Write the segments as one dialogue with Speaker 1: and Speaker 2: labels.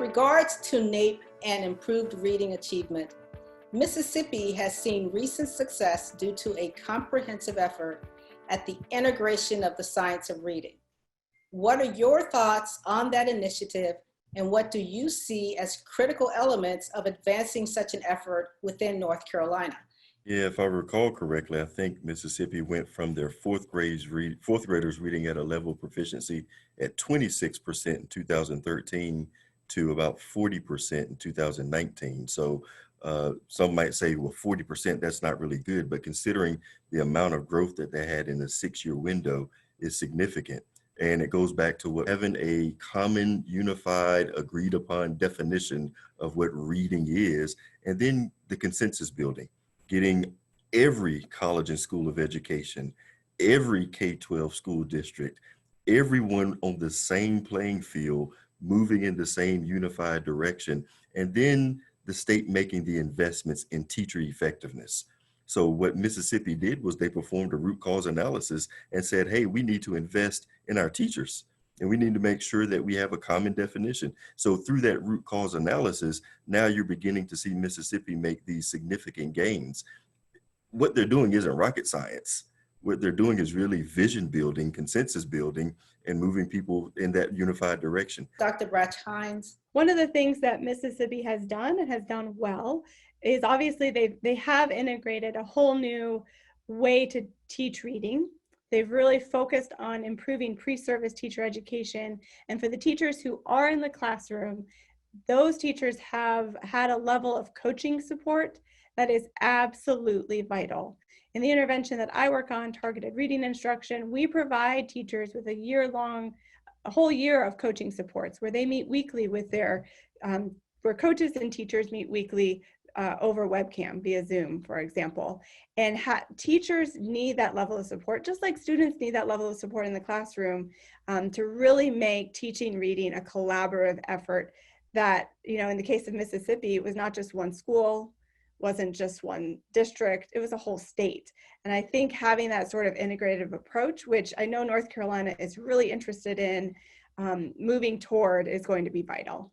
Speaker 1: regards to NAEP and improved reading achievement, Mississippi has seen recent success due to a comprehensive effort at the integration of the science of reading. What are your thoughts on that initiative, and what do you see as critical elements of advancing such an effort within North Carolina?
Speaker 2: Yeah, if I recall correctly, I think Mississippi went from their fourth graders reading at a level of proficiency at 26% in 2013 to about 40% in 2019. So some might say, well, 40%, that's not really good, but considering the amount of growth that they had in a 6-year window is significant. And it goes back to what having a common, unified, agreed upon definition of what reading is, and then the consensus building, getting every college and school of education, every K-12 school district, everyone on the same playing field, moving in the same unified direction, and then the state making the investments in teacher effectiveness. So what Mississippi did was they performed a root cause analysis and said, hey, we need to invest in our teachers, and we need to make sure that we have a common definition. So through that root cause analysis, now you're beginning to see Mississippi make these significant gains. What they're doing isn't rocket science. What they're doing is really vision building, consensus building, and moving people in that unified direction.
Speaker 1: Dr. Branch Hines.
Speaker 3: One of the things that Mississippi has done and has done well is obviously they have integrated a whole new way to teach reading. They've really focused on improving pre-service teacher education. And for the teachers who are in the classroom, those teachers have had a level of coaching support that is absolutely vital. In the intervention that I work on, targeted reading instruction, we provide teachers with a whole year of coaching supports where they meet weekly with where coaches and teachers meet weekly over webcam via Zoom, for example. And teachers need that level of support, just like students need that level of support in the classroom, to really make teaching reading a collaborative effort that, in the case of Mississippi, it was not just one school, wasn't just one district, it was a whole state. And I think having that sort of integrative approach, which I know North Carolina is really interested in moving toward, is going to be vital.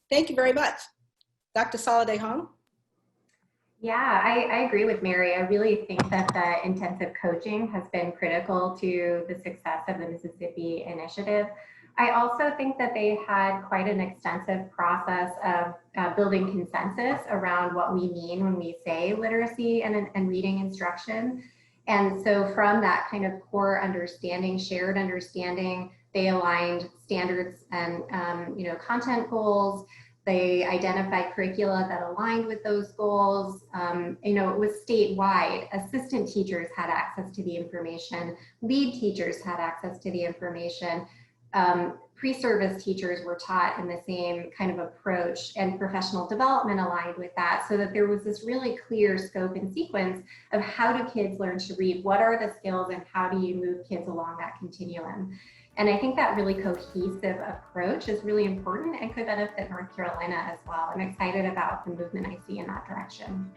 Speaker 1: Thank you very much. Dr. Soliday Hong?
Speaker 4: Yeah, I agree with Mary. I really think that the intensive coaching has been critical to the success of the Mississippi initiative. I also think that they had quite an extensive process of building consensus around what we mean when we say literacy and reading instruction. And so from that kind of core understanding, shared understanding, they aligned standards and content goals. They identified curricula that aligned with those goals. It was statewide. Assistant teachers had access to the information. Lead teachers had access to the information. Pre-service teachers were taught in the same kind of approach, and professional development aligned with that, so that there was this really clear scope and sequence of how do kids learn to read, what are the skills, and how do you move kids along that continuum. And I think that really cohesive approach is really important and could benefit North Carolina as well. I'm excited about the movement I see in that direction.